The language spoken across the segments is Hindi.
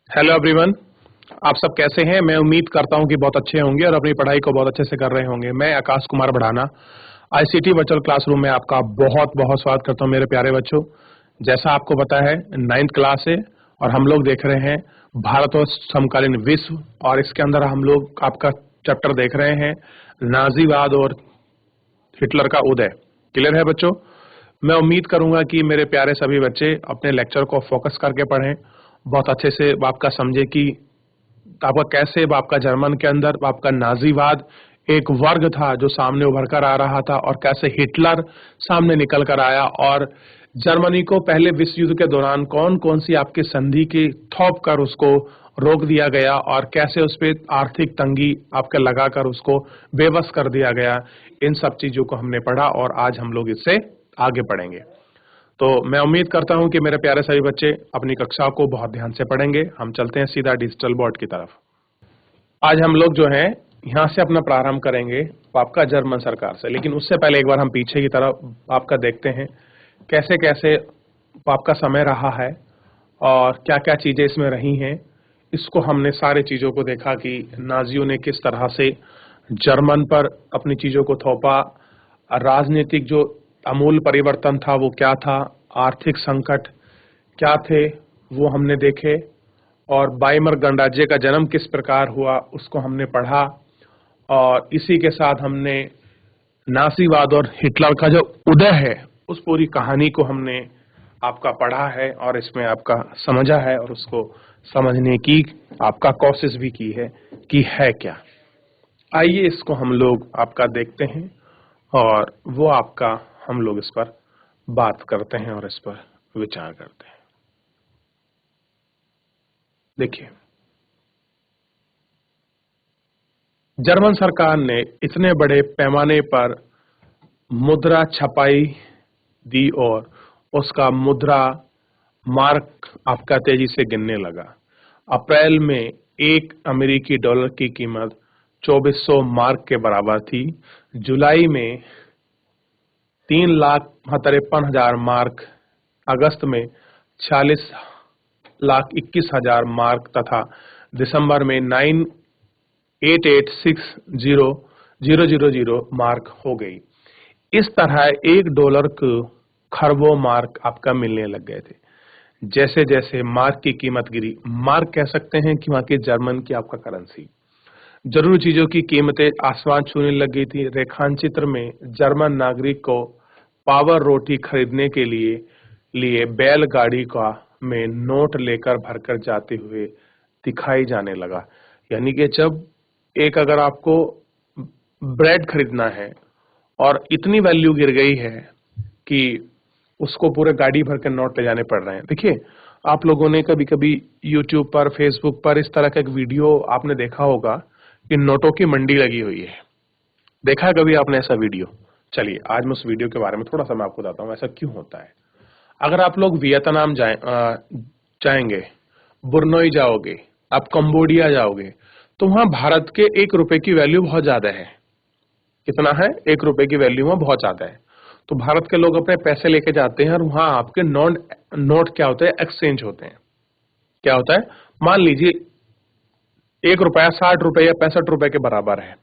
Hello everyone. आप सब कैसे हैं? मैं उम्मीद करता हूं कि बहुत अच्छे होंगे और अपनी पढ़ाई को बहुत अच्छे से कर रहे होंगे। मैं आकाश कुमार बढ़ाना आईसीटी वर्चुअल क्लासरूम में आपका बहुत बहुत स्वागत करता हूं मेरे प्यारे बच्चों। जैसा आपको पता है 9th क्लास है और हम लोग देख रहे हैं भारत और समकालीन विश्व, और इसके अंदर हम लोग आपका चैप्टर देख रहे हैं नाजीवाद और हिटलर का उदय। क्लियर है बच्चों? मैं उम्मीद करूंगा कि मेरे प्यारे सभी बच्चे अपने लेक्चर को फोकस करके पढ़ें, बहुत अच्छे से आपका समझे कि आपका कैसे आपका जर्मन के अंदर आपका नाजीवाद एक वर्ग था जो सामने उभर कर आ रहा था, और कैसे हिटलर सामने निकल कर आया और जर्मनी को पहले विश्व युद्ध के दौरान कौन कौन सी आपकी संधि की थोप कर उसको रोक दिया गया, और कैसे उस पर आर्थिक तंगी आपके लगाकर उसको बेबस कर दिया गया। इन सब चीजों को हमने पढ़ा और आज हम लोग इससे आगे पढ़ेंगे। तो मैं उम्मीद करता हूं कि मेरे प्यारे सभी बच्चे अपनी कक्षा को बहुत ध्यान से पढ़ेंगे। हम चलते हैं सीधा डिजिटल बोर्ड की तरफ। आज हम लोग जो है यहाँ से अपना प्रारंभ करेंगे आपका जर्मन सरकार से, लेकिन उससे पहले एक बार हम पीछे की तरफ आपका देखते हैं कैसे कैसे आपका समय रहा है और क्या क्या चीजें इसमें रही हैं। इसको हमने सारे चीजों को देखा कि नाजियों ने किस तरह से जर्मन पर अपनी चीजों को थोपा, राजनीतिक जो अमूल परिवर्तन था वो क्या था, आर्थिक संकट क्या थे वो हमने देखे, और वाइमर गणराज्य का जन्म किस प्रकार हुआ उसको हमने पढ़ा, और इसी के साथ हमने नासीवाद और हिटलर का जो उदय है उस पूरी कहानी को हमने आपका पढ़ा है और इसमें आपका समझा है और उसको समझने की आपका कोशिश भी की है कि है क्या। आइए इसको हम लोग आपका देखते हैं और वो आपका हम लोग इस पर बात करते हैं और इस पर विचार करते हैं। देखिए, जर्मन सरकार ने इतने बड़े पैमाने पर मुद्रा छपाई दी और उसका मुद्रा मार्क आपका तेजी से गिरने लगा। अप्रैल में एक अमेरिकी डॉलर की कीमत 2400 मार्क के बराबर थी। जुलाई में 3,53,000 मार्क, अगस्त में 46,21,000 मार्क तथा दिसंबर में 9,88,60,000 मार्क हो गई। इस तरह एक डॉलर को खरबों मार्क आपका मिलने लग गए थे। जैसे जैसे मार्क की कीमत गिरी, मार्क कह सकते हैं कि वहां की जर्मन की आपका करेंसी, जरूरी चीजों की कीमतें आसमान छूने लग गई थी। रेखांचित्र में जर्मन नागरिक को पावर रोटी खरीदने के लिए बैलगाड़ी का में नोट लेकर भरकर जाते हुए दिखाई जाने लगा। यानी कि जब एक अगर आपको ब्रेड खरीदना है और इतनी वैल्यू गिर गई है कि उसको पूरे गाड़ी भर के नोट ले जाने पड़ रहे हैं। देखिए, आप लोगों ने कभी कभी यूट्यूब पर, फेसबुक पर इस तरह का एक वीडियो आपने देखा होगा कि नोटों की मंडी लगी हुई है। देखा है कभी आपने ऐसा वीडियो? चलिए आज मैं उस वीडियो के बारे में थोड़ा सा मैं आपको बताता हूँ ऐसा क्यों होता है। अगर आप लोग वियतनाम जाएंगे, बुरनोई जाओगे, आप कंबोडिया जाओगे, तो वहां भारत के 1 रुपए की वैल्यू बहुत ज्यादा है। कितना है? 1 रुपए की वैल्यू वहां बहुत ज्यादा है। तो भारत के लोग अपने पैसे लेके जाते हैं और वहां आपके नोट क्या होते हैं? एक्सचेंज होते हैं। क्या होता है? मान लीजिए 1 रुपया 60 रुपए या 65 रुपए के बराबर है,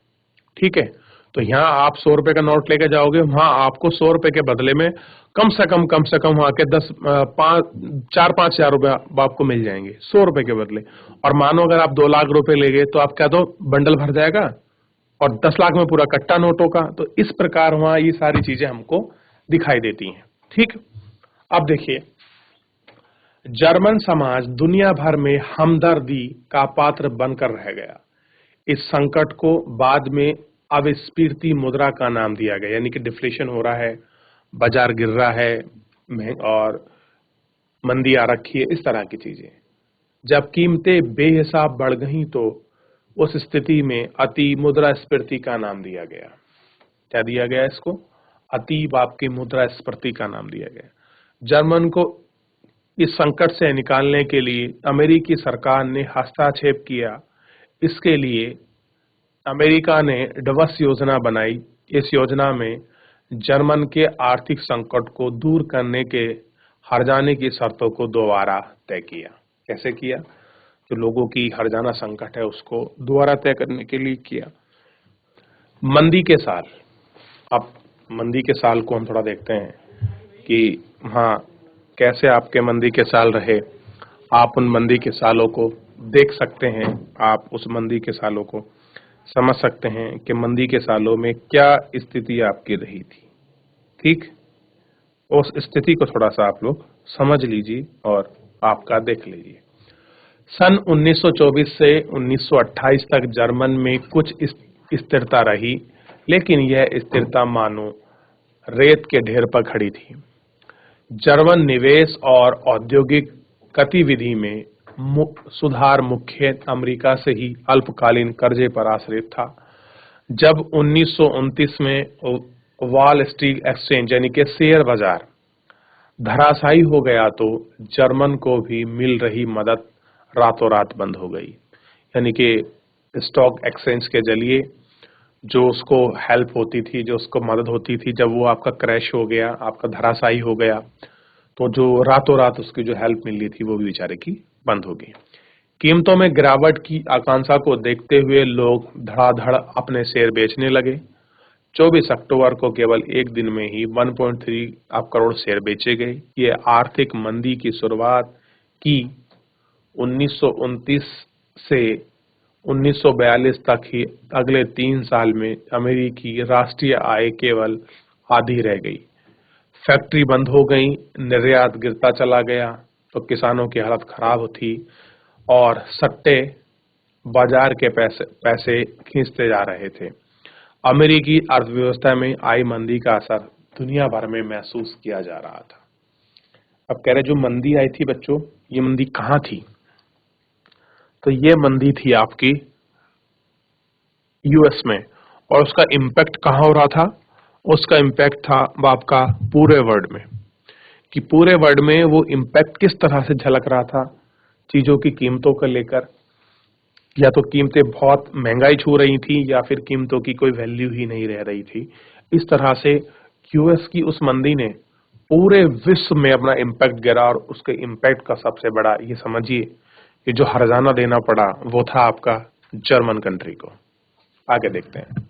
ठीक है? तो यहाँ आप 100 रुपए का नोट लेके जाओगे, वहां आपको 100 रुपए के बदले में कम से कम वहां के 4-5 हजार रुपए आपको मिल जाएंगे 100 रुपए के बदले। और मानो अगर आप 2 लाख रुपए ले गए तो आप क्या, दो बंडल भर जाएगा और 10 लाख में पूरा कट्टा नोटों का। तो इस प्रकार वहां ये सारी चीजें हमको दिखाई देती हैं। ठीक, अब देखिए, जर्मन समाज दुनिया भर में हमदर्दी का पात्र बनकर रह गया। इस संकट को बाद में अविस्फीर्ति मुद्रा का नाम दिया गया, यानी कि डिफ्लेशन हो रहा है, बाजार गिर रहा है, और मंदी आ रखी है, इस तरह की चीजें। जब कीमतें बेहिसाब बढ़ गईं तो उस स्थिति में अति मुद्रास्फीति का नाम दिया गया। क्या दिया गया इसको? अति आपकी मुद्रास्फीति का नाम दिया गया। जर्मन को इस संकट से निकालने के लिए अमेरिकी सरकार ने हस्तक्षेप किया। इसके लिए अमेरिका ने डबस योजना बनाई। इस योजना में जर्मन के आर्थिक संकट को दूर करने के हर्जाने की शर्तों को दोबारा तय किया। कैसे किया? जो लोगों की हर्जाना संकट है उसको दोबारा तय करने के लिए किया। मंदी के साल, अब मंदी के साल को हम थोड़ा देखते हैं कि हाँ, कैसे आपके मंदी के साल रहे। आप उन मंदी के सालों को देख सकते हैं, आप उस मंदी के सालों को समझ सकते हैं कि मंदी के सालों में क्या स्थिति आपकी रही थी। ठीक, उस स्थिति को थोड़ा सा आप लोग समझ लीजिए और आपका देख लीजिए। सन 1924 से 1928 तक जर्मन में कुछ स्थिरता रही, लेकिन यह स्थिरता मानो रेत के ढेर पर खड़ी थी। जर्मन निवेश और औद्योगिक गतिविधि में सुधार मुख्य अमेरिका से ही अल्पकालीन कर्जे पर आश्रित था। जब 1929 में वॉल स्ट्रीट एक्सचेंज यानी कि शेयर बाजार धराशायी हो गया तो जर्मन को भी मिल रही मदद रातों रात बंद हो गई। यानी कि स्टॉक एक्सचेंज के जरिए जो उसको हेल्प होती थी, जो उसको मदद होती थी, जब वो आपका क्रैश हो गया, आपका धराशायी हो गया, तो जो रातों रात उसकी जो हेल्प मिल रही थी वो भी बेचारे की बंद हो गई। कीमतों में गिरावट की आकांक्षा को देखते हुए लोग धड़ाधड़ अपने शेयर बेचने लगे। 24 अक्टूबर को केवल एक दिन में ही 1.3 करोड़ शेयर बेचे गए। ये आर्थिक मंदी की शुरुआत की 1929 से 1942 तक ही अगले 3 साल में अमेरिकी राष्ट्रीय आय केवल आधी रह गई। फैक्ट्री बंद हो गई, निर्यात गिरता चला गया, तो किसानों की हालत खराब थी और सट्टे बाजार के पैसे खींचते जा रहे थे। अमेरिकी अर्थव्यवस्था में आई मंदी का असर दुनिया भर में महसूस किया जा रहा था। अब कह रहे जो मंदी आई थी बच्चों, ये मंदी कहाँ थी? तो ये मंदी थी आपकी यूएस में, और उसका इम्पैक्ट कहाँ हो रहा था? उसका इम्पैक्ट था आपका पूरे वर्ल्ड में, कि पूरे वर्ल्ड में वो इम्पैक्ट किस तरह से झलक रहा था चीजों की कीमतों को लेकर। या तो कीमतें बहुत महंगाई छू रही थी या फिर कीमतों की कोई वैल्यू ही नहीं रह रही थी। इस तरह से यूएस की उस मंदी ने पूरे विश्व में अपना इम्पैक्ट गिरा, और उसके इम्पैक्ट का सबसे बड़ा ये समझिए कि जो हर्जाना देना पड़ा वो था आपका जर्मन कंट्री को। आगे देखते हैं।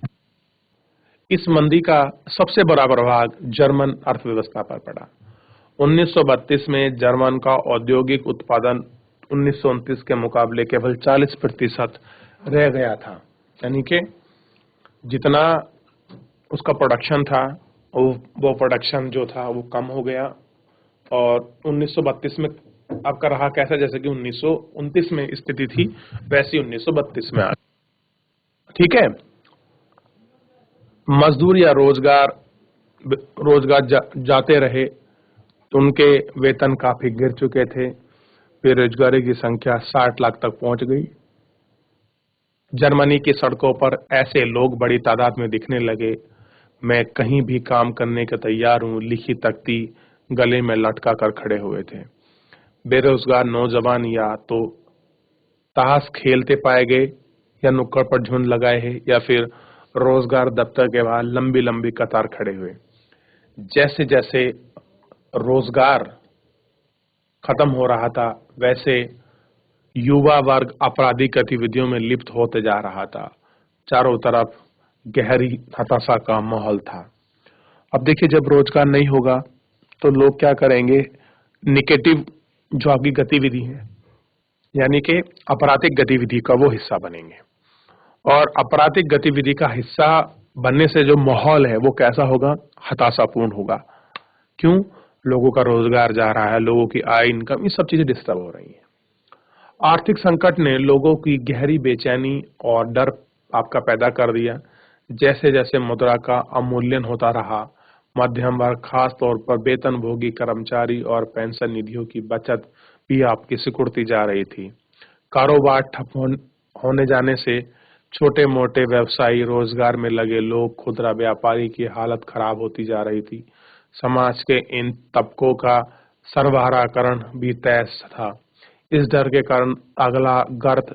इस मंदी का सबसे बड़ा प्रभाव जर्मन अर्थव्यवस्था पर पड़ा। 1932 में जर्मन का औद्योगिक उत्पादन 1929 के मुकाबले केवल 40% रह गया था। यानी कि जितना उसका प्रोडक्शन था वो प्रोडक्शन जो था वो कम हो गया, और 1932 में आपका रहा कैसा, जैसे कि 1929 में स्थिति थी वैसी 1932 में आ। ठीक है, मजदूर या रोजगार जाते रहे तो उनके वेतन काफी गिर चुके थे। बेरोजगारी की संख्या 60 लाख तक पहुंच गई। जर्मनी की सड़कों पर ऐसे लोग बड़ी तादाद में दिखने लगे, मैं कहीं भी काम करने के तैयार हूं लिखी तख्ती गले में लटका कर खड़े हुए थे। बेरोजगार नौजवान या तो ताश खेलते पाए गए, या नुक्कड़ पर झुंड लगाए हैं, या फिर रोजगार दफ्तर के बाहर लंबी लंबी कतार खड़े हुए। जैसे जैसे रोजगार खत्म हो रहा था वैसे युवा वर्ग आपराधिक गतिविधियों में लिप्त होते जा रहा था। चारों तरफ गहरी हताशा का माहौल था। अब देखिए, जब रोजगार नहीं होगा तो लोग क्या करेंगे? निगेटिव जो आपकी गतिविधि है, यानी कि आपराधिक गतिविधि का वो हिस्सा बनेंगे। और आपराधिक गतिविधि का हिस्सा बनने से जो माहौल है वो कैसा होगा? हताशापूर्ण होगा। क्यों? लोगों का रोजगार जा रहा है, लोगों की आय, इनकम, ये सब चीजें डिस्टर्ब हो रही हैं। आर्थिक संकट ने लोगों की गहरी बेचैनी और डर आपका पैदा कर दिया। जैसे जैसे मुद्रा का अवमूल्यन होता रहा, मध्यम वर्ग, खास तौर पर वेतनभोगी कर्मचारी और पेंशन निधियों की बचत भी आपकी सिकुड़ती जा रही थी। कारोबार ठप होने जाने से छोटे मोटे व्यवसायी, रोजगार में लगे लोग, खुदरा व्यापारी की हालत खराब होती जा रही थी। समाज के इन तबकों का सर्वहाराकरण भी तय था। इस डर के कारण अगला गर्त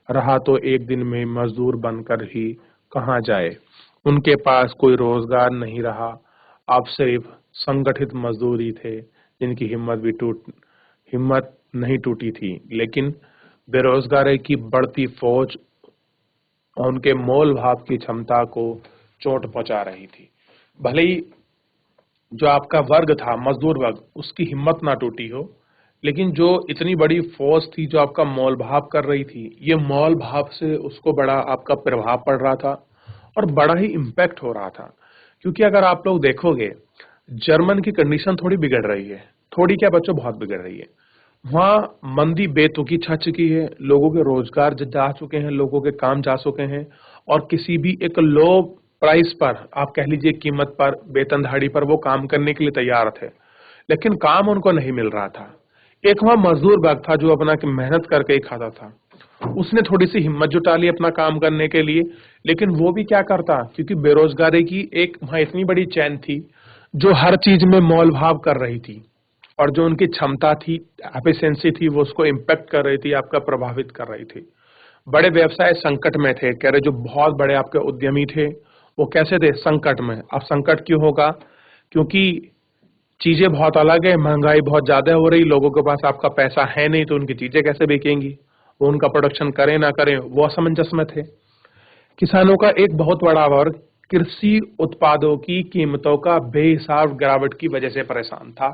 रहा तो एक दिन में मजदूर बनकर ही कहाँ जाए। उनके पास कोई रोजगार नहीं रहा। अब सिर्फ संगठित मजदूर ही थे जिनकी हिम्मत नहीं टूटी थी, लेकिन बेरोजगारी की बढ़ती फौज उनके मोल भाव की क्षमता को चोट पहुंचा रही थी। भले ही जो आपका वर्ग था, मजदूर वर्ग, उसकी हिम्मत ना टूटी हो, लेकिन जो इतनी बड़ी फोर्स थी जो आपका मोल भाव कर रही थी, ये मोल भाव से उसको बड़ा आपका प्रभाव पड़ रहा था और बड़ा ही इम्पैक्ट हो रहा था। क्योंकि अगर आप लोग देखोगे, जर्मन की कंडीशन थोड़ी बिगड़ रही है, थोड़ी क्या बच्चों, बहुत बिगड़ रही है। वहां मंदी बेतुकी छा चुकी है, लोगों के रोजगार जा चुके हैं, लोगों के काम जा चुके हैं, और किसी भी एक लो प्राइस पर, आप कह लीजिए कीमत पर, वेतनधारी पर वो काम करने के लिए तैयार थे, लेकिन काम उनको नहीं मिल रहा था। एक वहां मजदूर वर्ग था जो अपना मेहनत करके ही खाता था, उसने थोड़ी सी हिम्मत जुटा ली अपना काम करने के लिए, लेकिन वो भी क्या करता, क्योंकि बेरोजगारी की एक वहां इतनी बड़ी चैन थी जो हर चीज में मोल भाव कर रही थी, और जो उनकी क्षमता थी, एफिशिएंसी थी, वो उसको इम्पैक्ट कर रही थी, आपका प्रभावित कर रही थी। बड़े व्यवसाय संकट में थे, कह रहे जो बहुत बड़े आपके उद्यमी थे वो कैसे थे, संकट में। अब संकट क्यों होगा, क्योंकि चीजें बहुत अलग है, महंगाई बहुत ज्यादा हो रही, लोगों के पास आपका पैसा है नहीं, तो उनकी चीजें कैसे बिकेंगी, वो उनका प्रोडक्शन करें ना करें, वो असमंजस में थे। किसानों का एक बहुत बड़ा वर्ग कृषि उत्पादों की कीमतों का बेहिसाब गिरावट की वजह से परेशान था।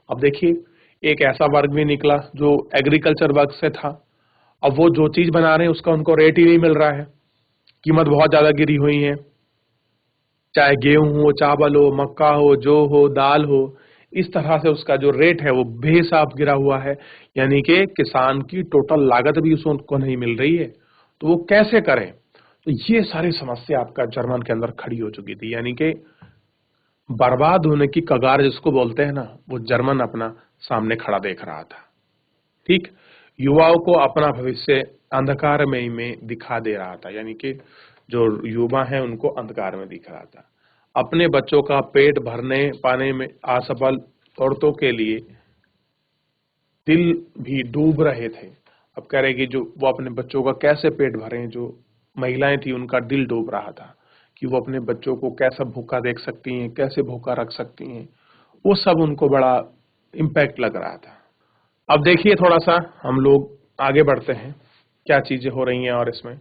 अब देखिए, एक ऐसा वर्ग भी निकला जो एग्रीकल्चर वर्ग से था। अब वो जो चीज बना रहे हैं उसका उनको रेट ही नहीं मिल रहा है, कीमत बहुत ज्यादा गिरी हुई है, चाहे गेहूं हो, चावल हो, मक्का हो, जौ हो, दाल हो, इस तरह से उसका जो रेट है वो बेहिसाब गिरा हुआ है। यानी कि किसान की टोटल लागत भी उसको नहीं मिल रही है, तो वो कैसे करें। तो ये सारी समस्या आपका जर्मन के अंदर खड़ी हो चुकी थी, यानी कि बर्बाद होने की कगार जिसको बोलते हैं ना, वो जर्मन अपना सामने खड़ा देख रहा था। ठीक, युवाओं को अपना भविष्य अंधकार में दिखा दे रहा था, यानी कि जो युवा हैं उनको अंधकार में दिख रहा था। अपने बच्चों का पेट भरने पाने में असफल औरतों के लिए दिल भी डूब रहे थे। अब कह रहे कि जो वो अपने बच्चों का कैसे पेट भरें, जो महिलाएं थी उनका दिल डूब रहा था कि वो अपने बच्चों को कैसा भूखा देख सकती हैं, कैसे भूखा रख सकती हैं, वो सब उनको बड़ा इम्पैक्ट लग रहा था। अब देखिए, थोड़ा सा हम लोग आगे बढ़ते हैं, क्या चीजें हो रही हैं। और इसमें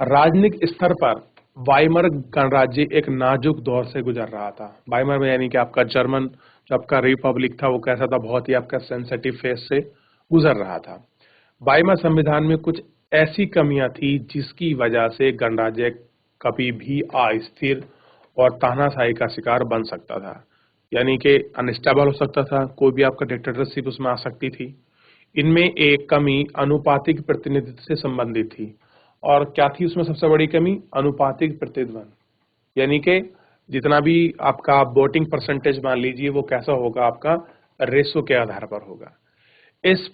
राजनीतिक स्तर पर वाइमर गणराज्य एक नाजुक दौर से गुजर रहा था। वाइमर में यानी कि आपका जर्मन जो आपका रिपब्लिक था वो कैसा था, बहुत ही आपका सेंसिटिव फेज से गुजर रहा था। वाइमर संविधान में कुछ ऐसी कमियां थी जिसकी वजह से गणराज्य कभी भी अस्थिर और तानाशाही का शिकार बन सकता था, यानी कि अनस्टेबल हो सकता था, कोई भी आपका डिक्टेटरशिप उसमें आ सकती थी। इनमें एक कमी अनुपातिक प्रतिनिधित्व से संबंधित थी। और क्या थी उसमें सबसे बड़ी कमी, अनुपातिक प्रतिनिधित्व, यानी कि जितना भी आपका वोटिंग परसेंटेज मान लीजिए वो कैसा होगा, आपका रेशो के आधार पर होगा। इस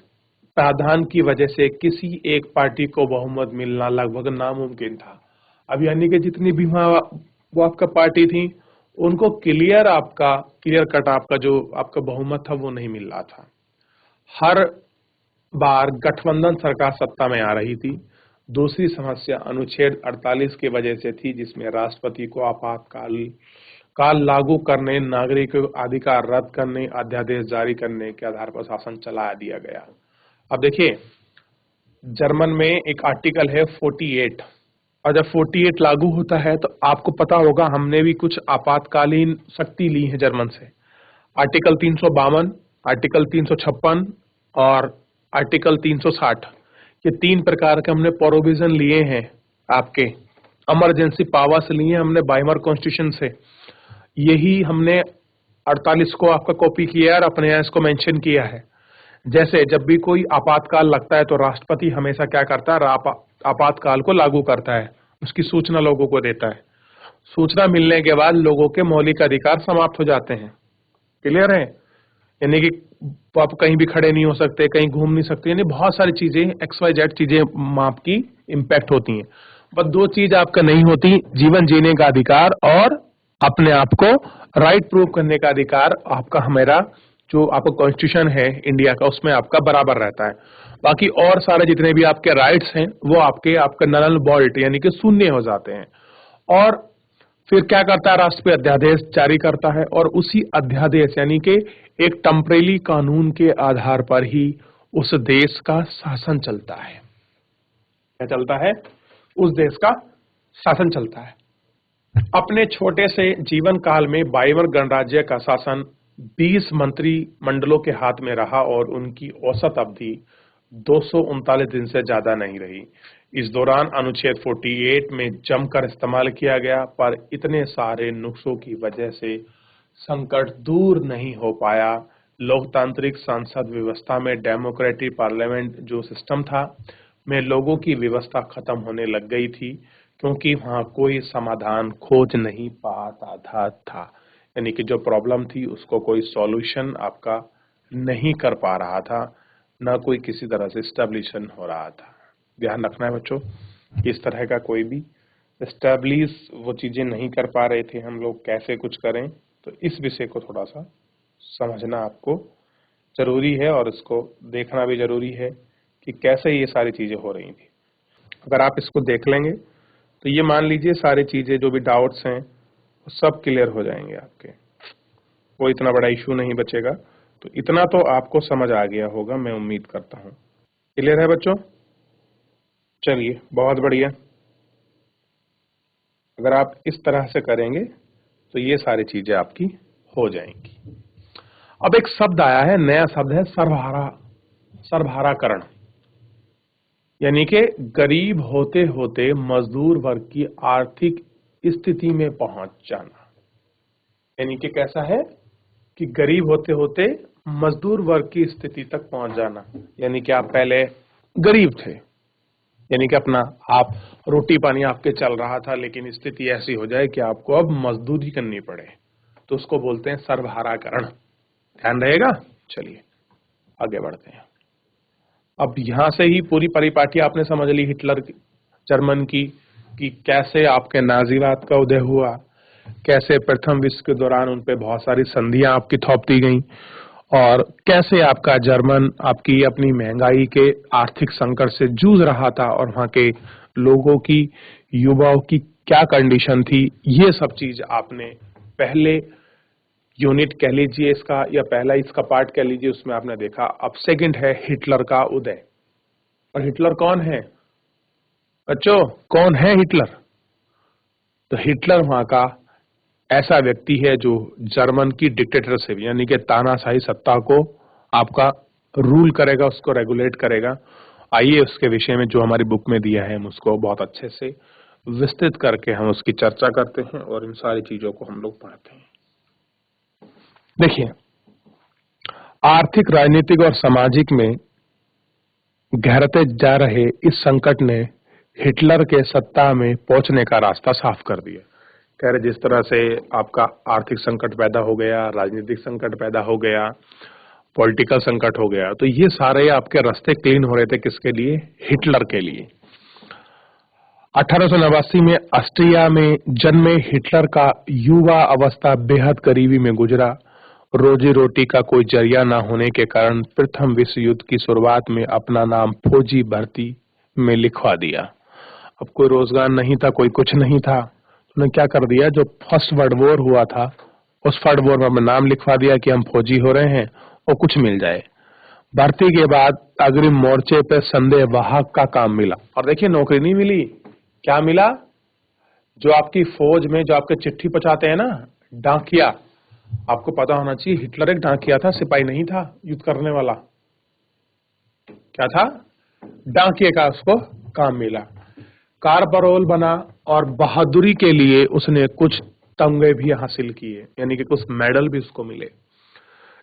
प्रावधान की वजह से किसी एक पार्टी को बहुमत मिलना लगभग नामुमकिन था। अब यानी कि जितनी भी वहां वो आपका पार्टी थी, उनको क्लियर कट आपका जो आपका बहुमत था वो नहीं मिल रहा था। हर बार गठबंधन सरकार सत्ता में आ रही थी। दूसरी समस्या अनुच्छेद 48 की वजह से थी, जिसमें राष्ट्रपति को काल लागू करने, नागरिक अधिकार रद्द करने, अध्यादेश जारी करने के आधार पर शासन चला दिया गया। अब देखिए, जर्मन में एक आर्टिकल है 48, और जब 48 लागू होता है तो आपको पता होगा हमने भी कुछ आपातकालीन शक्ति ली है जर्मन से। आर्टिकल 352, आर्टिकल 356 और आर्टिकल 360, ये 3 प्रकार के हमने प्रोविजन लिए हैं, आपके इमरजेंसी पावर्स लिए हमने वाइमर कॉन्स्टिट्यूशन से। यही हमने 48 को आपका कॉपी किया है और अपने यहाँ इसको मेंशन किया है। जैसे जब भी कोई आपातकाल लगता है तो राष्ट्रपति हमेशा क्या करता है, आपातकाल को लागू करता है, उसकी सूचना लोगों को देता है। सूचना मिलने के बाद लोगों के मौलिक अधिकार समाप्त हो जाते हैं। क्लियर है, यानी कि आप कहीं भी खड़े नहीं हो सकते, कहीं घूम नहीं सकते, यानी बहुत सारी चीजें XYZ चीजें आपकी इम्पैक्ट होती हैं। बस 2 चीज आपका नहीं होती, जीवन जीने का अधिकार और अपने आप को राइट प्रूव करने का अधिकार। आपका हमारा जो आपका कॉन्स्टिट्यूशन है इंडिया का, उसमें आपका बराबर रहता है। बाकी और सारे जितने भी आपके राइट्स हैं वो आपका नल वॉल्ट यानी कि शून्य हो जाते हैं। और फिर क्या करता है, राष्ट्रपति अध्यादेश जारी करता है, और उसी अध्यादेश यानी कि एक टेम्परेरी कानून के आधार पर ही उस देश का शासन चलता है। क्या चलता है? उस देश का शासन चलता है। अपने छोटे से जीवन काल में बाइमर गणराज्य का शासन 20 मंत्री मंडलों के हाथ में रहा और उनकी औसत अवधि 239 दिन से ज्यादा नहीं रही। इस दौरान अनुच्छेद 48 में जमकर इस्तेमाल किया गया, पर इतने सारे नुक्सों की वजह से संकट दूर नहीं हो पाया। लोकतांत्रिक संसद व्यवस्था में डेमोक्रेटिक पार्लियामेंट जो सिस्टम था में लोगों की व्यवस्था खत्म होने लग गई थी, क्योंकि वहां कोई समाधान खोज नहीं पाता था। यानी कि जो प्रॉब्लम थी उसको कोई सॉल्यूशन आपका नहीं कर पा रहा था, ना कोई किसी तरह से स्टेब्लिशन हो रहा था। ध्यान रखना है बच्चों, इस तरह का कोई भी स्टेब्लिश वो चीजें नहीं कर पा रहे थे हम लोग, कैसे कुछ करें। तो इस विषय को थोड़ा सा समझना आपको जरूरी है और इसको देखना भी जरूरी है कि कैसे ये सारी चीजें हो रही थी। अगर आप इसको देख लेंगे तो ये मान लीजिए सारी चीजें जो भी डाउट्स हैं वो सब क्लियर हो जाएंगे आपके, कोई इतना बड़ा इशू नहीं बचेगा। तो इतना तो आपको समझ आ गया होगा, मैं उम्मीद करता हूँ। क्लियर है बच्चों? चलिए, बहुत बढ़िया। अगर आप इस तरह से करेंगे तो ये सारी चीजें आपकी हो जाएंगी। अब एक शब्द आया है, नया शब्द है सर्वहाराकरण, यानी कि गरीब होते होते मजदूर वर्ग की आर्थिक स्थिति में पहुंच जाना। यानी कि कैसा है कि गरीब होते होते मजदूर वर्ग की स्थिति तक पहुंच जाना। यानी कि आप पहले गरीब थे, यानी कि अपना आप रोटी पानी आपके चल रहा था, लेकिन स्थिति ऐसी हो जाए कि आपको अब मजदूरी करनी पड़े, तो उसको बोलते हैं सर्वहाराकरण। ध्यान रहेगा? चलिए आगे बढ़ते हैं। अब यहां से ही पूरी परिपाटी आपने समझ ली हिटलर जर्मन की, कि कैसे आपके नाजीवाद का उदय हुआ, कैसे प्रथम विश्व के दौरान उन पे बहुत सारी संधियां आपकी थोप दी गई, और कैसे आपका जर्मन आपकी अपनी महंगाई के आर्थिक संकट से जूझ रहा था और वहां के लोगों की, युवाओं की क्या कंडीशन थी। ये सब चीज आपने पहले यूनिट कह लीजिए इसका, या पहला इसका पार्ट कह लीजिए, उसमें आपने देखा। अब सेकंड है हिटलर का उदय। और हिटलर कौन है बच्चों? कौन है हिटलर? तो हिटलर वहां का ऐसा व्यक्ति है जो जर्मन की डिक्टेटरशिप यानी कि तानाशाही सत्ता को आपका रूल करेगा, उसको रेगुलेट करेगा। आइए उसके विषय में जो हमारी बुक में दिया है हम उसको बहुत अच्छे से विस्तृत करके हम उसकी चर्चा करते हैं और इन सारी चीजों को हम लोग पढ़ते हैं। देखिए, आर्थिक, राजनीतिक और सामाजिक में गहरते जा रहे इस संकट ने हिटलर के सत्ता में पहुंचने का रास्ता साफ कर दिया। कह रहे जिस तरह से आपका आर्थिक संकट पैदा हो गया, राजनीतिक संकट पैदा हो गया, पॉलिटिकल संकट हो गया, तो ये सारे आपके रास्ते क्लीन हो रहे थे किसके लिए? हिटलर के लिए। 1889 में ऑस्ट्रिया में जन्मे हिटलर का युवा अवस्था बेहद गरीबी में गुजरा। रोजी रोटी का कोई जरिया न होने के कारण प्रथम विश्व युद्ध की शुरुआत में अपना नाम फौजी भर्ती में लिखवा दिया। अब कोई रोजगार नहीं था, कोई कुछ नहीं था, उन्होंने क्या कर दिया, जो फर्स्ट वर्ल्ड वॉर हुआ था उस वर्ल्ड वॉर में अपना नाम लिखवा दिया कि हम फौजी हो रहे हैं और कुछ मिल जाए। भर्ती के बाद अग्रिम मोर्चे पे संदेहवाहक का काम मिला। और देखिए, नौकरी नहीं मिली, क्या मिला? जो आपकी फौज में जो आपके चिट्ठी पहुंचाते हैं ना, डाकिया। आपको पता होना चाहिए हिटलर एक डाकिया था, सिपाही नहीं था युद्ध करने वाला। क्या था? डाकिये का उसको काम मिला। कारपरोल बना और बहादुरी के लिए उसने कुछ तमगे भी हासिल किए, यानी कि कुछ मेडल भी उसको मिले।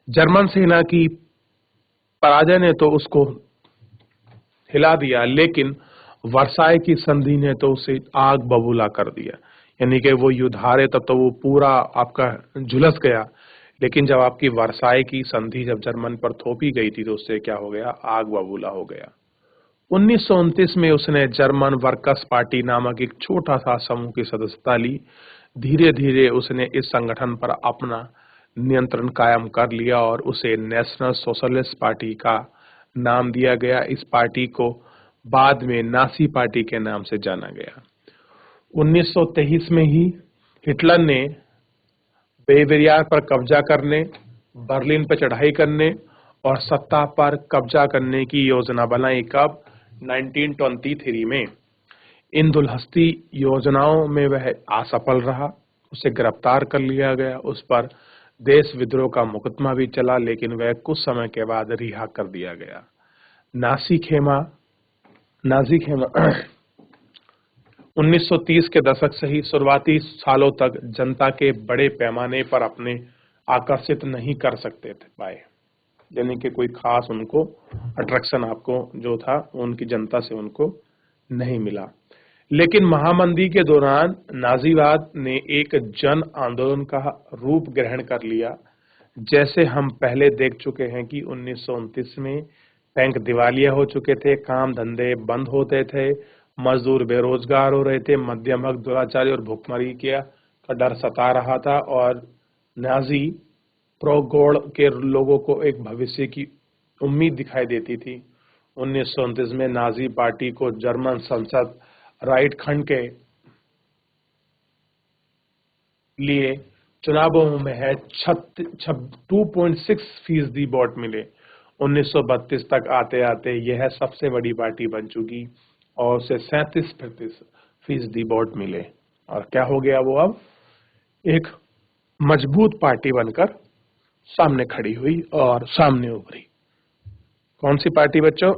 जर्मन सेना की पराजय ने तो उसको हिला दिया, लेकिन वर्साई की संधि ने तो उसे आग बबूला कर दिया। यानी कि वो युद्ध हारे तब तो वो पूरा आपका झुलस गया, लेकिन जब आपकी वर्साई की संधि जब जर्मन पर थोपी गई थी तो उससे क्या हो गया? आग बबूला हो गया। 1929 में उसने जर्मन वर्कर्स पार्टी नामक एक छोटा सा समूह की सदस्यता ली। धीरे धीरे उसने इस संगठन पर अपना नियंत्रण कायम कर लिया और उसे नेशनल सोशलिस्ट पार्टी का नाम दिया गया। इस पार्टी को बाद में नासी पार्टी के नाम से जाना गया। 1923 में ही हिटलर ने बेवेरिया पर कब्जा करने, बर्लिन पर चढ़ाई करने और सत्ता पर कब्जा करने की योजना बनाई। कब? 1923 में। इन दुलहस्ती योजनाओं में वह असफल रहा, उसे गिरफ्तार कर लिया गया, उस पर देश विद्रोह का मुकदमा भी चला, लेकिन वह कुछ समय के बाद रिहा कर दिया गया। नाजी खेमा 1930 के दशक से ही शुरुआती सालों तक जनता के बड़े पैमाने पर अपने आकर्षित नहीं कर सकते थे पाए, यानी कि कोई खास उनको अट्रैक्शन आपको जो था उनकी जनता से उनको नहीं मिला। लेकिन महामंदी के दौरान नाजीवाद ने एक जन आंदोलन का रूप ग्रहण कर लिया। जैसे हम पहले देख चुके हैं कि 1929 में बैंक दिवालिया हो चुके थे, काम धंधे बंद होते थे, मजदूर बेरोजगार हो रहे थे, मध्यम वर्ग दुराचारी और भुखमरी का डर सता रहा था और नाजी प्रोगोड़ के लोगों को एक भविष्य की उम्मीद दिखाई देती थी। 1929 में नाजी पार्टी को जर्मन संसद राइट खंड के लिए चुनावों में है 2.6% वोट मिले। 1932 तक आते आते यह सबसे बड़ी पार्टी बन चुकी और उसे 37% वोट मिले और क्या हो गया, वो अब एक मजबूत पार्टी बनकर सामने खड़ी हुई और सामने उभरी। कौन सी पार्टी बच्चों?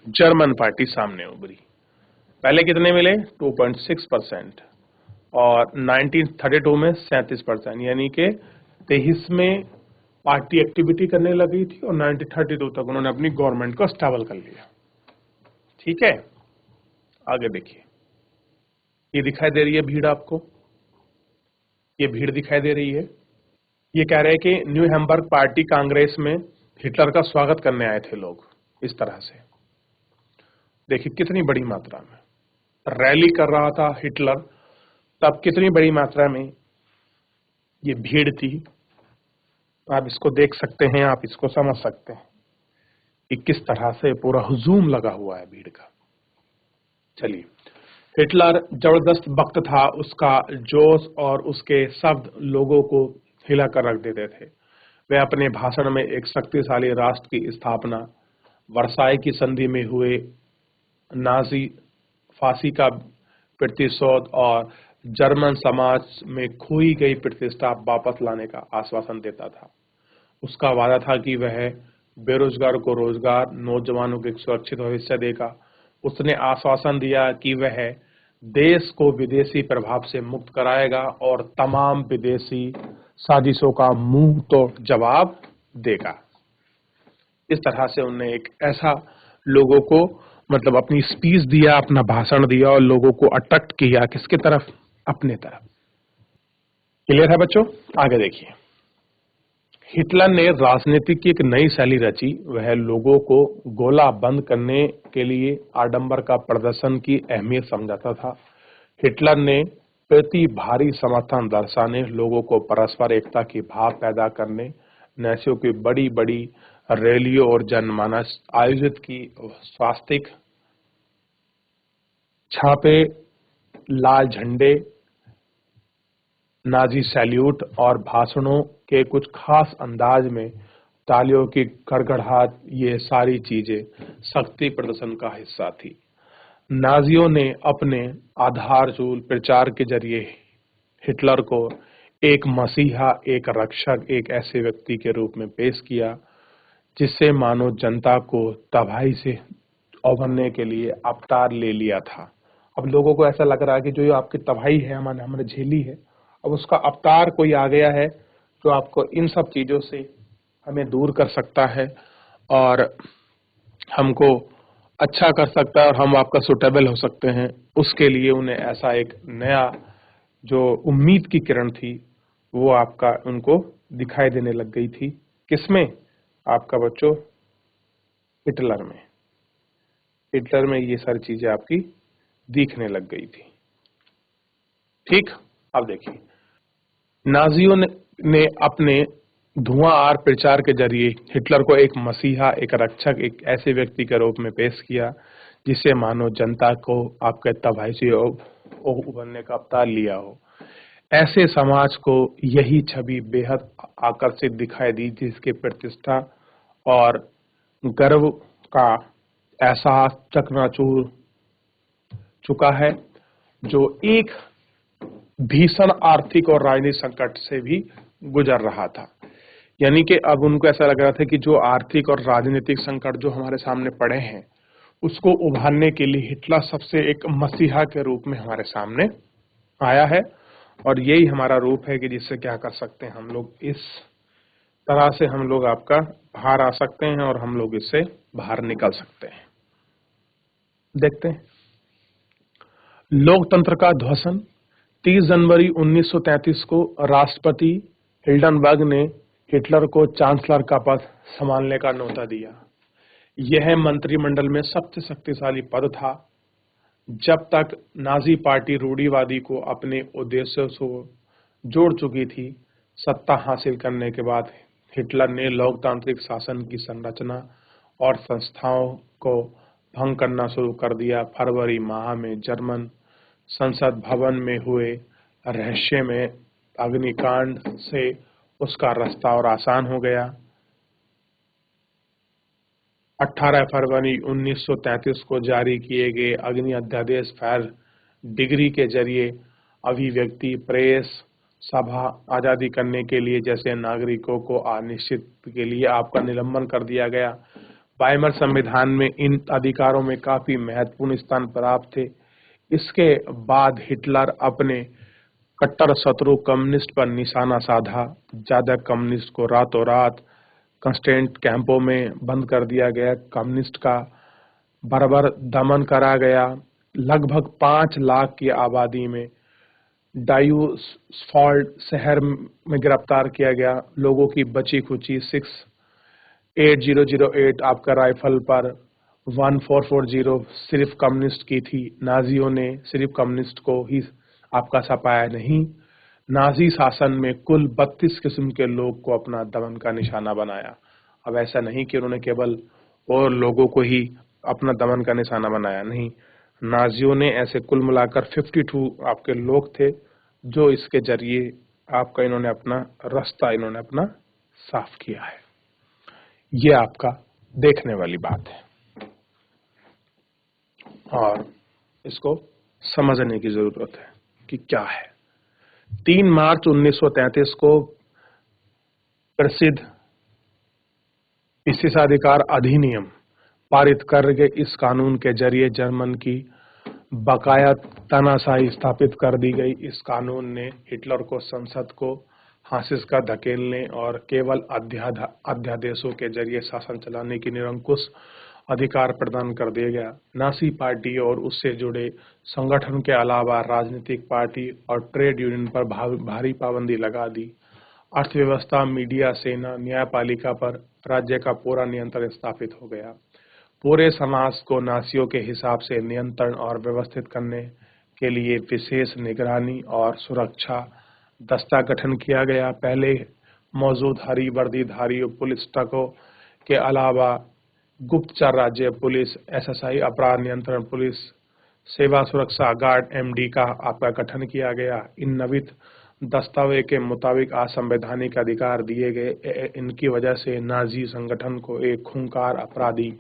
जर्मन पार्टी सामने उभरी। पहले कितने मिले? 2.6% और 1932 में 37%, यानी कि 23 में पार्टी एक्टिविटी करने लगी थी और 1932 तक उन्होंने अपनी गवर्नमेंट को स्टेबल कर लिया। ठीक है, आगे देखिए, ये दिखाई दे रही है भीड़ आपको, ये भीड़ दिखाई दे रही है। ये कह रहे हैं कि न्यू हैम्बर्ग पार्टी कांग्रेस में हिटलर का स्वागत करने आए थे लोग। इस तरह से देखिए कितनी बड़ी मात्रा में रैली कर रहा था हिटलर, तब कितनी बड़ी मात्रा में ये भीड़ थी। आप इसको देख सकते हैं, आप इसको समझ सकते हैं कि किस तरह से पूरा हुजूम लगा हुआ है भीड़ का। चलिए, हिटलर जबरदस्त वक्त था, उसका जोश और उसके शब्द लोगों को हिलाकर रख देते थे। वे अपने भाषण में एक शक्तिशाली राष्ट्र की स्थापना, वर्साई की संधि में हुए नाजी फांसी का प्रतिशोध और जर्मन समाज में खोई गई प्रतिष्ठा वापस लाने का आश्वासन देता था। उसका वादा था कि वह बेरोजगार को रोजगार, नौजवानों को एक सुरक्षित भविष्य देगा। उसने आश्वासन दिया कि वह देश को विदेशी प्रभाव से मुक्त कराएगा और तमाम विदेशी साजिशों का मुंह तोड़ जवाब देगा। इस तरह से उन्होंने एक ऐसा लोगों को मतलब अपनी स्पीच दिया, अपना भाषण दिया और लोगों को अट्रैक्ट किया किसके तरफ? अपने तरफ। क्लियर है बच्चों? आगे देखिए, हिटलर ने राजनीति की एक नई शैली रची। वह लोगों को गोला बंद करने के लिए आडंबर का प्रदर्शन की अहमियत समझाता था। हिटलर ने प्रति भारी समर्थन दर्शाने, लोगों को परस्पर एकता की भाव पैदा करने, नेताओं की बड़ी बड़ी रैलियों और जनमानस आयोजित की, स्वास्तिक छापे, लाल झंडे, नाजी सैल्यूट और भाषणों के कुछ खास अंदाज में तालियों की गड़गड़ाहट, ये सारी चीजें शक्ति प्रदर्शन का हिस्सा थी। नाजियों ने अपने आधारचूल प्रचार के जरिए हिटलर को एक मसीहा, एक रक्षक, एक ऐसे व्यक्ति के रूप में पेश किया जिससे मानव जनता को तबाही से उभरने के लिए अवतार ले लिया था। अब लोगों को ऐसा लग रहा है कि जो आपकी तबाही है हमने झेली है, अब उसका अवतार कोई आ गया है जो आपको इन सब चीजों से हमें दूर कर सकता है और हमको अच्छा कर सकता है और हम आपका सुटेबल हो सकते हैं। उसके लिए उन्हें ऐसा एक नया जो उम्मीद की किरण थी वो आपका उनको दिखाई देने लग गई थी। किसमें? आपका बच्चों हिटलर में। हिटलर में ये सारी चीजें आपकी दिखने लग गई थी। ठीक, अब देखिए, नाजियों ने अपने धुआंधार प्रचार के जरिए हिटलर को एक मसीहा, एक रक्षक, एक ऐसे व्यक्ति के रूप में पेश किया जिससे मानव जनता को आपके तबाही से उभरने का अवतार लिया हो। ऐसे समाज को यही छवि बेहद आकर्षित दिखाई दी, जिसके प्रतिष्ठा और गर्व का एहसास चकनाचूर चुका है, जो एक भीषण आर्थिक और राजनीतिक संकट से भी गुजर रहा था। यानी कि अब उनको ऐसा लग रहा था कि जो आर्थिक और राजनीतिक संकट जो हमारे सामने पड़े हैं, उसको उभारने के लिए हिटलर सबसे एक मसीहा के रूप में हमारे सामने आया है। और यही हमारा रूप है कि जिससे क्या कर सकते हैं हम लोग, इस तरह से हम लोग आपका बाहर आ सकते हैं और हम लोग इससे बाहर निकल सकते हैं। देखते हैं लोकतंत्र का ध्वसन। 30 जनवरी 1933 को राष्ट्रपति हिल्डनबर्ग ने हिटलर को चांसलर का पद संभालने का न्योता दिया। यह मंत्रिमंडल में सबसे शक्तिशाली पद था। जब तक नाजी पार्टी रूढ़िवादी को अपने उद्देश्यों से जोड़ चुकी थी, सत्ता हासिल करने के बाद हिटलर ने लोकतांत्रिक शासन की संरचना और संस्थाओं को भंग करना शुरू कर दिया। फरवरी माह में जर्मन संसद भवन में हुए रहस्यमय अग्निकांड से उसका रास्ता और आसान हो गया। 18 फरवरी 1933 को जारी किए गए अग्नि अध्यादेश फायर डिग्री के जरिए अभिव्यक्ति, प्रेस, सभा आजादी करने के लिए जैसे नागरिकों को अनिश्चित के लिए आपका निलंबन कर दिया गया। वाइमर संविधान में इन अधिकारों में काफी महत्वपूर्ण स्थान प्राप्त थे। इसके बाद हिटलर अपने कट्टर शत्रु कम्युनिस्ट पर निशाना साधा। ज्यादा कम्युनिस्ट को रातों रात कंस्टेंट कैंपों में बंद कर दिया गया। कम्युनिस्ट का बर्बर दमन करा गया। लगभग 5 लाख की आबादी में डायूसफॉल्ड शहर में गिरफ्तार किया गया। लोगों की बची खुची 68008 आपका राइफल पर 1440 सिर्फ कम्युनिस्ट की थी। नाजियों ने सिर्फ कम्युनिस्ट को ही आपका सपाया नहीं, नाजी शासन में कुल 32 किस्म के लोग को अपना दमन का निशाना बनाया। अब ऐसा नहीं कि उन्होंने केवल और लोगों को ही अपना दमन का निशाना बनाया, नहीं, नाजियों ने ऐसे कुल मिलाकर 52 आपके लोग थे जो इसके जरिए आपका इन्होंने अपना साफ किया है। ये आपका देखने वाली बात है और इसको समझने की जरूरत है कि क्या है। 3 मार्च 1933 को प्रसिद्ध विशेषाधिकार अधिनियम पारित करके इस कानून के जरिए जर्मन की बकाया तानाशाही स्थापित कर दी गई। इस कानून ने हिटलर को संसद को फांसिस का धकेलने और केवल अध्यादेशों के जरिए शासन चलाने की निरंकुश अधिकार प्रदान कर दिया गया। नासी पार्टी और उससे जुड़े संगठन के अलावा राजनीतिक पार्टी और ट्रेड यूनियन पर भारी पाबंदी लगा दी। अर्थव्यवस्था, मीडिया, सेना, न्यायपालिका पर राज्य का पूरा नियंत्रण स्थापित हो गया। पूरे समाज को नासियों के हिसाब से नियंत्रण और व्यवस्थित करने के लिए विशेष निगरानी और सुरक्षा दस्ता गठन किया गया। पहले मौजूद हरी वर्दीधारी पुलिस तकों के अलावा गुप्तचर राज्य पुलिस, एसएसआई, अपराध नियंत्रण पुलिस, सेवा सुरक्षा गार्ड एमडी का आपका गठन किया गया। इन नवीन दस्तावेज के मुताबिक असंवैधानिक अधिकार दिए गए। इनकी वजह से नाजी संगठन को एक खूंखार अपराधी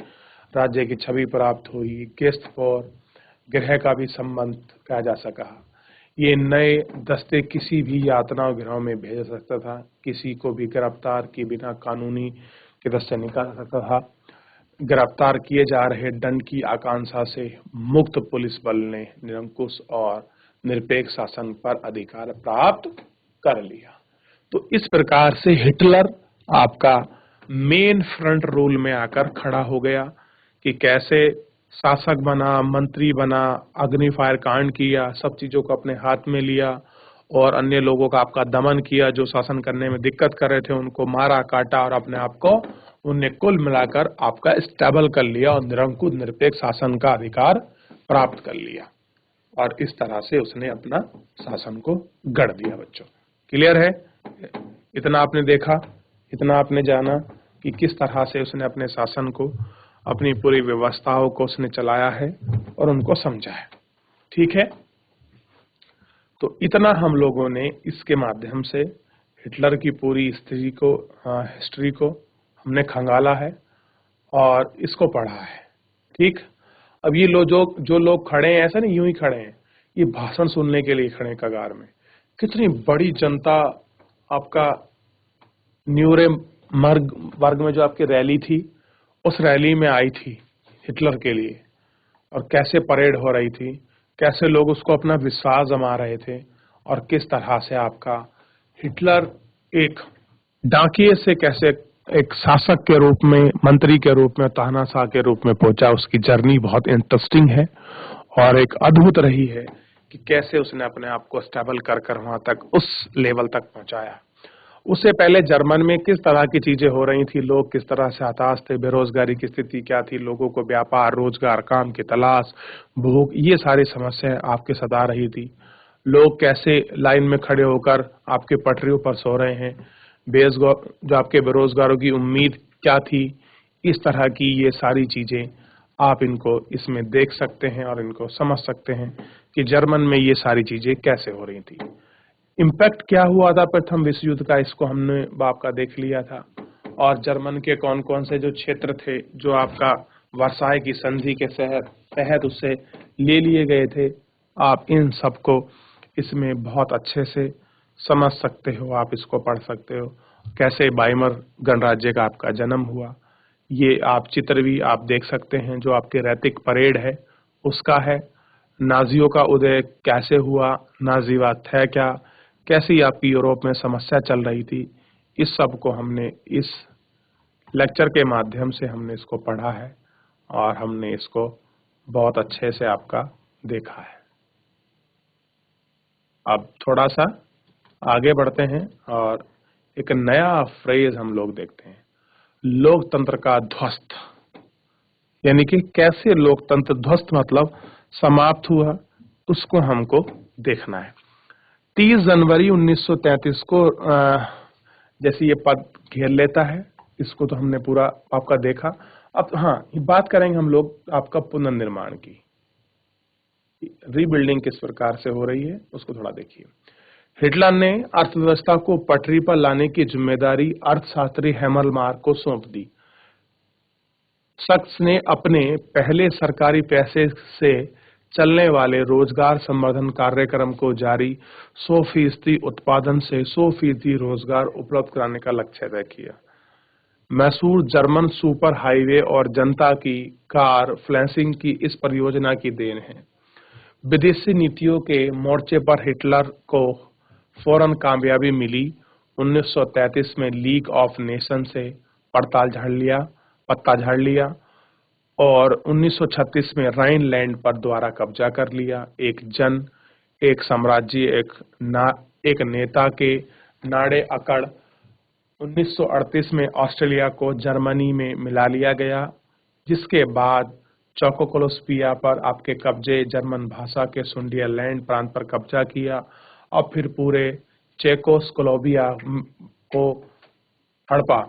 राज्य की छवि प्राप्त हुई। गेस्ट फॉर गृह का भी संबंध किया जा सका। ये नए दस्ते किसी भी यातना गिरोह में भेज सकता था, किसी को भी गिरफ्तार किए बिना कानूनी के दस्ते निकाल सकता था। गिरफ्तार किए जा रहे दंड की आकांक्षा से मुक्त पुलिस बल ने निरंकुश और निरपेक्ष शासन पर अधिकार प्राप्त कर लिया। तो इस प्रकार से हिटलर आपका मेन फ्रंट रोल में आकर खड़ा हो गया कि कैसे शासक बना, मंत्री बना, अग्नि फायर कांड किया, सब चीजों को अपने हाथ में लिया और अन्य लोगों का आपका दमन किया जो शासन करने में दिक्कत कर रहे थे, उनको मारा, काटा और अपने आप को उनने कुल मिलाकर आपका स्टेबल कर लिया और निरंकुश निरपेक्ष शासन का अधिकार प्राप्त कर लिया। और इस तरह से उसने अपना शासन को गढ़ दिया। बच्चों क्लियर है? इतना आपने देखा, इतना आपने जाना कि किस तरह से उसने अपने शासन को, अपनी पूरी व्यवस्थाओं को उसने चलाया है और उनको समझा है। ठीक है, तो इतना हम लोगों ने इसके माध्यम से हिटलर की पूरी हिस्ट्री को हमने खंगाला है और इसको पढ़ा है। ठीक, अब ये जो लोग खड़े हैं, ऐसा नहीं यूं ही खड़े हैं, ये भाषण सुनने के लिए खड़े हैं कगार में। कितनी बड़ी जनता आपका न्यूरे वर्ग में जो आपकी रैली थी, उस रैली में आई थी हिटलर के लिए, और कैसे परेड हो रही थी, कैसे लोग उसको अपना विश्वास जमा रहे थे, और किस तरह से आपका हिटलर एक डाकिये से कैसे एक शासक के रूप में, मंत्री के रूप में, तानाशाह के रूप में पहुंचा। उसकी जर्नी बहुत इंटरेस्टिंग है और एक अद्भुत रही है कि कैसे उसने अपने आप को स्टेबल कर वहां तक, उस लेवल तक पहुंचाया। उससे पहले जर्मन में किस तरह की चीजें हो रही थी, लोग किस तरह से हताश थे, बेरोजगारी की स्थिति क्या थी, लोगों को व्यापार, रोजगार, काम की तलाश, भूख, ये सारी समस्याएं आपके सता रही थी। लोग कैसे लाइन में खड़े होकर आपके पटरियों पर सो रहे हैं, जो आपके बेरोजगारों की उम्मीद क्या थी, इस तरह की ये सारी चीजें आप इनको इसमें देख सकते हैं और इनको समझ सकते हैं कि जर्मन में ये सारी चीजें कैसे हो रही थी। इम्पैक्ट क्या हुआ था प्रथम विश्व युद्ध का, इसको हमने बाप का देख लिया था, और जर्मन के कौन कौन से जो क्षेत्र थे जो आपका वर्साई की संधि के तहत उससे ले लिए गए थे, आप इन सबको इसमें बहुत अच्छे से समझ सकते हो, आप इसको पढ़ सकते हो। कैसे वाइमर गणराज्य का आपका जन्म हुआ, ये आप चित्र भी आप देख सकते हैं, जो आपके रैतिक परेड है उसका है। नाजियों का उदय कैसे हुआ, नाजीवाद है क्या, कैसी आपकी यूरोप में समस्या चल रही थी, इस सब को हमने इस लेक्चर के माध्यम से हमने इसको पढ़ा है और हमने इसको बहुत अच्छे से आपका देखा है। अब थोड़ा सा आगे बढ़ते हैं और एक नया फ्रेज हम लोग देखते हैं, लोकतंत्र का ध्वस्त। यानी कि कैसे लोकतंत्र ध्वस्त मतलब समाप्त हुआ, उसको हमको देखना है। 30 जनवरी 1933 को जैसे ये पद घेर लेता है, इसको तो हमने पूरा आपका देखा। अब हाँ, बात करेंगे हम लोग आपका पुनर्निर्माण की, रीबिल्डिंग किस प्रकार से हो रही है उसको थोड़ा देखिए। हिटलर ने अर्थव्यवस्था को पटरी पर लाने की जिम्मेदारी अर्थशास्त्री हेमलमार्क को सौंप दी। शख्स ने अपने पहले सरकारी पैसे से चलने वाले रोजगार संवर्धन कार्यक्रम को जारी 100% उत्पादन से 100% रोजगार उपलब्ध कराने का लक्ष्य तय किया। मैसूर जर्मन सुपर हाईवे और जनता की कार फ्लैंसिंग की इस परियोजना की देन है। विदेशी नीतियों के मोर्चे पर हिटलर को फौरन कामयाबी मिली। 1933 में लीग ऑफ नेशन से पत्ता झाड़ लिया और 1936 में राइनलैंड पर दोबारा कब्जा कर लिया। एक साम्राज्य, एक नेता के नाड़े अकड़ 1938 में ऑस्ट्रेलिया को जर्मनी में मिला लिया गया, जिसके बाद चेकोस्लोवाकिया पर आपके कब्जे, जर्मन भाषा के सुंडियालैंड प्रांत पर कब्जा किया और फिर पूरे चेकोस्लोवाकिया को हड़पा।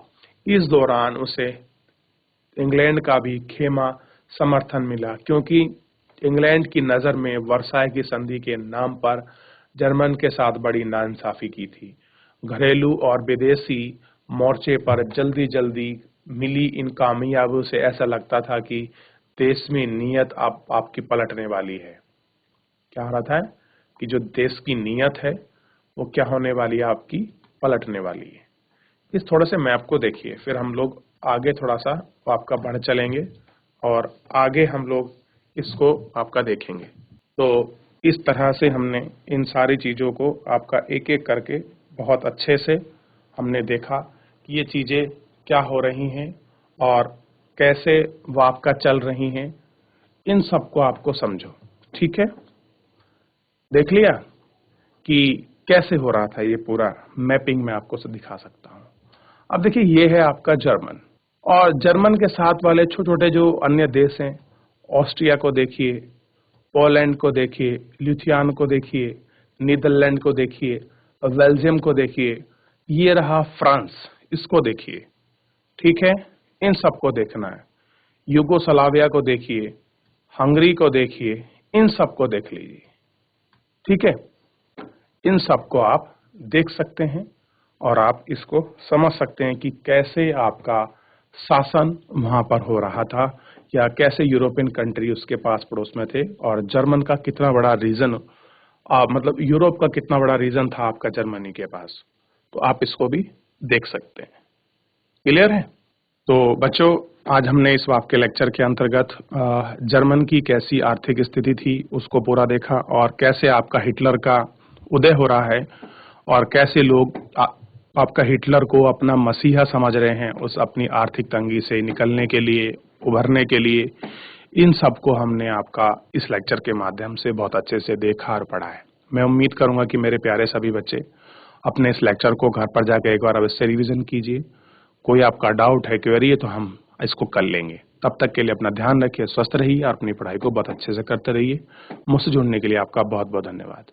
इस दौरान उसे इंग्लैंड का भी खेमा समर्थन मिला, क्योंकि इंग्लैंड की नजर में वर्साई की संधि के नाम पर जर्मन के साथ बड़ी नाइंसाफी की थी। घरेलू और विदेशी मोर्चे पर जल्दी जल्दी मिली इन कामयाबियों से ऐसा लगता था कि देश में नीयत आपकी पलटने वाली है। क्या हो रहा था कि जो देश की नीयत है वो क्या होने वाली है, आपकी पलटने वाली है। इस थोड़े से मैप को देखिए, फिर हम लोग आगे थोड़ा सा आपका बढ़ चलेंगे और आगे हम लोग इसको आपका देखेंगे। तो इस तरह से हमने इन सारी चीज़ों को आपका एक एक करके बहुत अच्छे से हमने देखा कि ये चीज़ें क्या हो रही हैं और कैसे वो आपका चल रही हैं। इन सबको आपको समझो, ठीक है। देख लिया कि कैसे हो रहा था, ये पूरा मैपिंग में आपको दिखा सकता हूँ। अब देखिए, ये है आपका जर्मन, और जर्मन के साथ वाले छोटे छोटे जो अन्य देश हैं, ऑस्ट्रिया को देखिए, पोलैंड को देखिए, लिथुआन को देखिए, नीदरलैंड को देखिए, बेल्जियम को देखिए, ये रहा फ्रांस, इसको देखिए, ठीक है। इन सबको देखना है। यूगोस्लाविया को देखिए, हंगरी को देखिए, इन सबको देख लीजिए, ठीक है। इन सब को आप देख सकते हैं और आप इसको समझ सकते हैं कि कैसे आपका शासन वहां पर हो रहा था या कैसे यूरोपियन कंट्री उसके पास पड़ोस में थे और जर्मन का कितना बड़ा रीजन मतलब यूरोप का कितना बड़ा रीजन था आपका जर्मनी के पास। तो आप इसको भी देख सकते हैं। क्लियर है? तो बच्चों, आज हमने इस आपके लेक्चर के अंतर्गत जर्मन की कैसी आर्थिक स्थिति थी उसको पूरा देखा और कैसे आपका हिटलर का उदय हो रहा है और कैसे लोग आपका हिटलर को अपना मसीहा समझ रहे हैं उस अपनी आर्थिक तंगी से निकलने के लिए, उभरने के लिए। इन सब को हमने आपका इस लेक्चर के माध्यम से बहुत अच्छे से देखा और पढ़ा है। मैं उम्मीद करूंगा कि मेरे प्यारे सभी बच्चे अपने इस लेक्चर को घर पर जाकर एक बार अवश्य रिवीजन कीजिए। कोई आपका डाउट है, क्वेरी है तो हम इसको कर लेंगे। तब तक के लिए अपना ध्यान रखिए, स्वस्थ रहिए और अपनी पढ़ाई को बहुत अच्छे से करते रहिए। मुझसे जुड़ने के लिए आपका बहुत बहुत धन्यवाद।